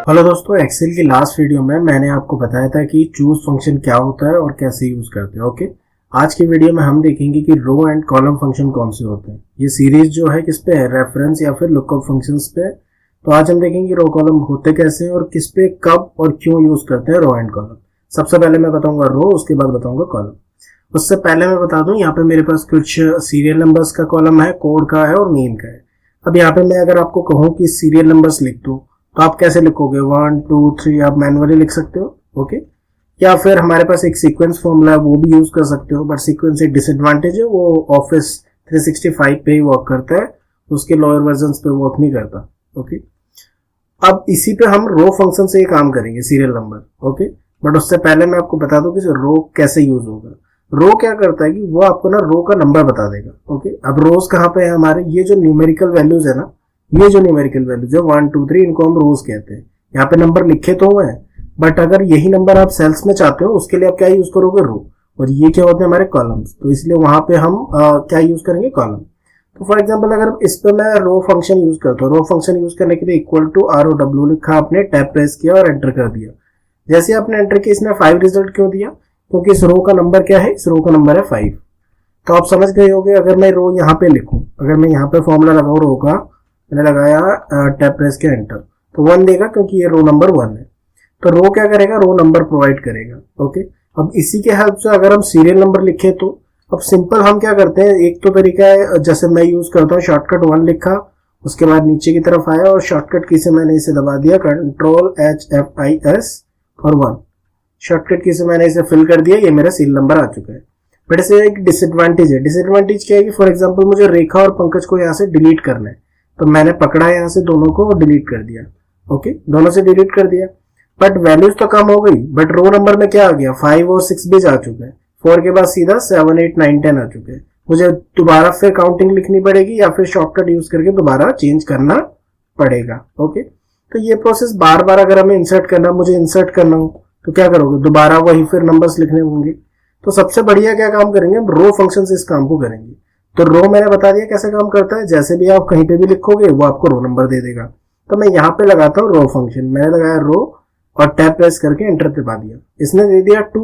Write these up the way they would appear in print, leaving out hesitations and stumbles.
Hello दोस्तों, Excel की last video में मैंने आपको बताया था कि चूज फंक्शन क्या होता है और कैसे यूज करते हैं। ओके, आज की वीडियो में हम देखेंगे कि रो एंड कॉलम फंक्शन कौन से होते हैं। ये सीरीज जो है किस पे है, रेफरेंस या फिर लुकअप फंक्शंस पे। तो आज हम देखेंगे रो कॉलम होते कैसे हैं और किस पे कब और क्यों यूज करते हैं रो एंड कॉलम। सबसे पहले मैं बताऊंगा रो, उसके बाद बताऊंगा कॉलम। उससे पहले मैं बता दूं, यहाँ पे मेरे पास कुछ सीरियल नंबर्स का कॉलम है, कोड का है और नेम का है। अब यहाँ पे मैं अगर आपको कहूँ कि सीरियल नंबर्स लिख दो तो आप कैसे लिखोगे, 1 2 3 आप मैनुअली लिख सकते हो। ओके, या फिर हमारे पास एक सीक्वेंस फॉर्मूला है, वो भी यूज कर सकते हो। बट सीक्वेंस एक डिसएडवांटेज है, वो ऑफिस 365 पे ही वर्क करता है, उसके लोअर वर्जन पे वर्क नहीं करता। ओके, अब इसी पे हम रो फंक्शन से ही काम करेंगे, सीरियल नंबर। ओके, बट उससे पहले मैं आपको बता दूं कि रो कैसे यूज होगा। रो क्या करता है कि वो आपको ना रो का नंबर बता देगा। ओके, अब रोज कहाँ पे है हमारे, ये जो न्यूमेरिकल वैल्यूज है ना, ये जो न्यूमेरिकल वैल्यूज है 1 2 3, इनको हम रोज कहते हैं। यहाँ पे नंबर लिखे तो हुए हैं, बट अगर यही नंबर आप सेल्स में चाहते हो उसके लिए आप क्या यूज करोगे, रो। और ये क्या होते हैं हमारे कॉलम्स, तो इसलिए वहां पे हम क्या यूज करेंगे, कॉलम। तो फॉर एग्जाम्पल अगर इस पे मैं रो फंक्शन यूज करता हूँ, रो फंक्शन यूज करने के लिए इक्वल टू ROW लिखा, आपने टैब प्रेस किया और एंटर कर दिया। जैसे आपने एंटर किया, इसने 5 रिजल्ट क्यों दिया, क्योंकि इस रो का नंबर क्या है, इस रो का नंबर है 5। तो आप समझ गए होंगे, अगर मैं रो यहाँ पे लिखूं, अगर मैं यहाँ पे फॉर्मूला लगाऊं रो का, मैंने लगाया टैब प्रेस किया एंटर, तो 1 देगा क्योंकि ये रो नंबर 1 है। तो रो क्या करेगा, रो नंबर प्रोवाइड करेगा। ओके, अब इसी के हेल्प से अगर हम सीरियल नंबर लिखे तो अब सिंपल हम क्या करते हैं, एक तो तरीका है जैसे मैं यूज करता हूँ, शॉर्टकट 1 लिखा, उसके बाद नीचे की तरफ आया और शॉर्टकट की से मैंने इसे दबा दिया, Ctrl+H+F+I+S और 1। शॉर्टकट की से मैंने इसे फिल कर दिया, ये मेरा सीरियल नंबर आ चुका है। बट इसे एक डिसएडवांटेज है। डिसएडवांटेज क्या है कि फॉर एग्जांपल मुझे रेखा और पंकज को यहाँ से डिलीट करना है, तो मैंने पकड़ा यहाँ से दोनों को और डिलीट कर दिया। ओके, दोनों से डिलीट कर दिया, बट वैल्यूज तो कम हो गई, बट रो नंबर में क्या आ गया, 5 और 6 भी जा चुका है। 4 के बाद सीधा 7 8 9 10 आ चुके हैं। मुझे दोबारा फिर काउंटिंग लिखनी पड़ेगी या फिर शॉर्टकट यूज करके दोबारा चेंज करना पड़ेगा। ओके, तो ये प्रोसेस बार बार अगर हमें इंसर्ट करना, मुझे इंसर्ट करना हो तो क्या करोगे, दोबारा वही फिर नंबर्स लिखने होंगे। तो सबसे बढ़िया क्या काम करेंगे, हम रो फंक्शन से इस काम को करेंगे। तो रो मैंने बता दिया कैसे काम करता है, जैसे भी आप कहीं पे भी लिखोगे वो आपको रो नंबर दे देगा। तो मैं यहाँ पे लगाता हूँ रो फंक्शन, मैंने लगाया रो और टैब प्रेस करके एंटर दबा दिया, इसने दे दिया 2।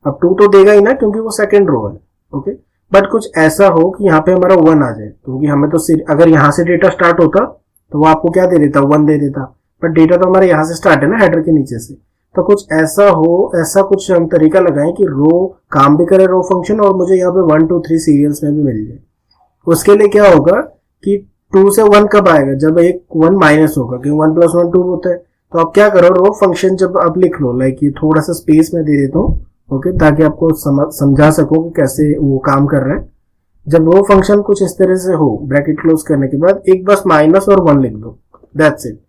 अब 2 तो देगा ही ना क्योंकि वो सेकंड रो है। ओके, बट कुछ ऐसा हो कि यहाँ पे हमारा 1 आ जाए, क्योंकि हमें तो अगर यहाँ से डेटा स्टार्ट होता तो वो आपको क्या दे देता, 1 दे देता, बट डेटा तो हमारे यहाँ से स्टार्ट है ना, हेडर के नीचे से। तो कुछ ऐसा हो, ऐसा कुछ हम तरीका लगाएं कि रो काम भी करे रो फंक्शन, और मुझे यहाँ पे 1 2 3 सीरियल्स में भी मिल जाए। उसके लिए क्या होगा कि 2 से 1 कब आएगा, जब एक 1 माइनस होगा, क्योंकि 1 + 1 2 होता है। तो आप क्या करो, रो फंक्शन जब आप लिख लो, लाइक ये थोड़ा सा स्पेस में दे देता हूँ, ओके, ताकि आपको समझा सको कि कैसे वो काम कर रहा है। जब रो फंक्शन कुछ इस तरह से हो, ब्रैकेट क्लोज करने के बाद एक बस माइनस और 1 लिख दो, दैट्स इट।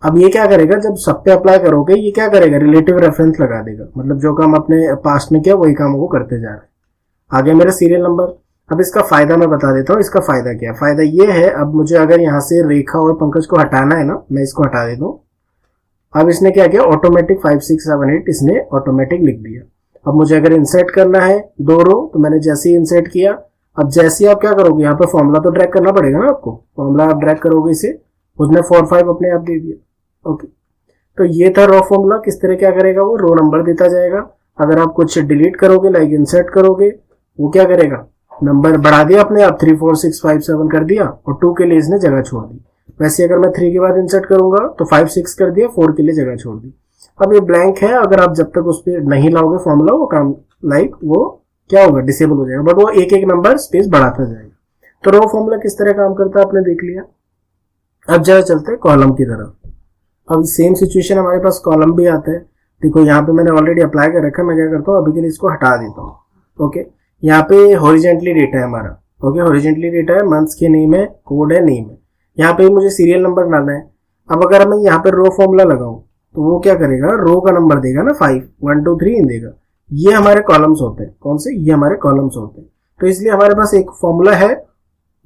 अब ये क्या करेगा, जब सब पे अप्लाई करोगे ये क्या करेगा, रिलेटिव रेफरेंस लगा देगा, मतलब जो काम अपने पास्ट में किया वही काम वो करते जा रहे हैं। आगे मेरा सीरियल नंबर। अब इसका फायदा मैं बता देता हूँ, इसका फायदा क्या है। फायदा ये है, अब मुझे अगर यहाँ से रेखा और पंकज को हटाना है ना, मैं इसको हटा देता हूँ। अब इसने क्या किया, ऑटोमेटिक 5 6 7 8 इसने ऑटोमेटिक लिख दिया। अब मुझे अगर इंसर्ट करना है 2 रो, तो मैंने जैसे ही इंसर्ट किया, अब जैसे ही आप क्या करोगे, यहाँ पे फॉर्मूला तो ड्रैग करना पड़ेगा ना आपको, फॉर्मूला आप ड्रैग करोगे इसे, उसने 4 5 अपने आप दे दिया। ओके, तो ये था रो फॉर्मूला, किस तरह क्या करेगा, वो रो नंबर देता जाएगा। अगर आप कुछ डिलीट करोगे, लाइक इंसर्ट करोगे, वो क्या करेगा, नंबर बढ़ा दिया अपने आप, 3 4 6 5 7 कर दिया, और 2 के लिए इसने जगह छोड़ दी। वैसे अगर मैं 3 के बाद इंसर्ट करूंगा तो 5 6 कर दिया, 4 के लिए जगह छोड़ दी। अब ये ब्लैंक है, अगर आप जब तक उस पर नहीं लाओगे फॉर्मूला, वो काम लाइक वो क्या होगा, डिसेबल हो जाएगा, बट वो एक एक नंबर स्पेस बढ़ाता जाएगा। तो रो फॉर्मूला किस तरह काम करता है आपने देख लिया। अब जरा चलते हैं कॉलम की तरफ। अब सेम सिचुएशन हमारे पास कॉलम भी आता है। देखो यहाँ पे मैंने ऑलरेडी अप्लाई कर रखा है, मैं क्या करता हूँ अभी के लिए इसको हटा देता हूँ। ओके, यहाँ पे हॉरिजेंटली डेटा है हमारा। ओके, हॉरिजेंटली डेटा है, मंथ्स के नेम है, कोड है, नेम है। यहाँ पे मुझे सीरियल नंबर डालना है। अब अगर मैं यहाँ पे रो फॉर्मूला लगाऊं तो वो क्या करेगा, रो का नंबर देगा ना, 5 1 2 3 देगा। ये हमारे कॉलम्स होते हैं, कौन से, ये हमारे कॉलम्स होते हैं। तो इसलिए हमारे पास एक फॉर्मूला है,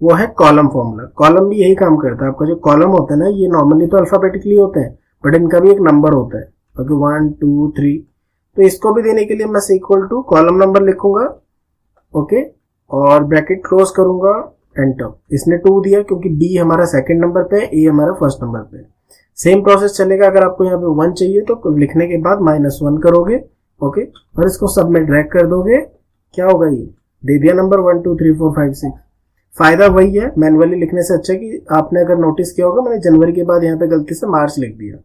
वो है कॉलम फॉर्मूला। कॉलम भी यही काम करता है। आपका जो कॉलम होता है ना, ये नॉर्मली तो अल्फाबेटिकली होते हैं, बट इनका भी एक नंबर होता है। ओके, 1 2 3। तो इसको भी देने के लिए मैं इक्वल टू कॉलम नंबर लिखूंगा, ओके, और ब्रैकेट क्लोज करूंगा, एंटर। इसने 2 दिया क्योंकि बी हमारा सेकंड नंबर पे, ए हमारा फर्स्ट नंबर पे। सेम प्रोसेस चलेगा। अगर आपको यहाँ पे 1 चाहिए तो लिखने के बाद -1 करोगे, ओके, और इसको सब में ड्रैग कर दोगे, क्या होगा, ये दे दिया नंबर 1 2 3 4 5 6। फायदा वही है, मैनुअली लिखने से अच्छा कि आपने अगर नोटिस किया होगा मैंने जनवरी के बाद यहाँ पे गलती से मार्च लिख दिया।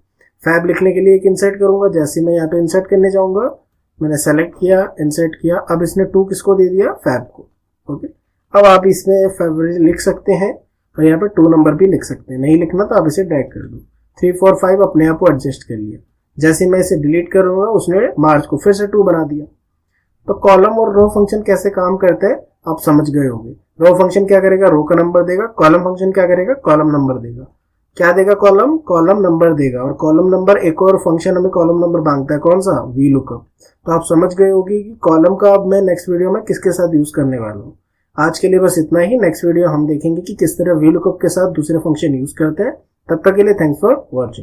फैब लिखने के लिए एक इंसर्ट करूंगा, जैसे मैं यहाँ पे इंसर्ट करने जाऊंगा, मैंने सेलेक्ट किया, इंसर्ट किया, अब इसने 2 किसको दे दिया, फैब को, ओके। अब आप इसमें फरवरी लिख सकते हैं और यहाँ पे 2 नंबर भी लिख सकते हैं, नहीं लिखना तो आप इसे ड्रैग कर दो। 3 4 5 अपने आप को एडजस्ट कर लिया। जैसे मैं इसे डिलीट करूंगा उसने मार्च को फिर से 2 बना दिया। तो कॉलम और रो फंक्शन कैसे काम करते हैं आप समझ गए होंगे। रो फंक्शन क्या करेगा, रो का नंबर देगा। कॉलम फंक्शन क्या करेगा, कॉलम नंबर देगा। क्या देगा, कॉलम, कॉलम नंबर देगा। और कॉलम नंबर, एक और फंक्शन हमें कॉलम नंबर मांगता है, कौन सा, वी लुकअप। तो आप समझ गए होगी कि कॉलम का अब मैं नेक्स्ट वीडियो में किसके साथ यूज करने वाला हूँ। आज के लिए बस इतना ही। नेक्स्ट वीडियो हम देखेंगे कि किस तरह वी लुकअप के साथ दूसरे फंक्शन यूज करते हैं। तब तक के लिए थैंक्स फॉर वॉचिंग।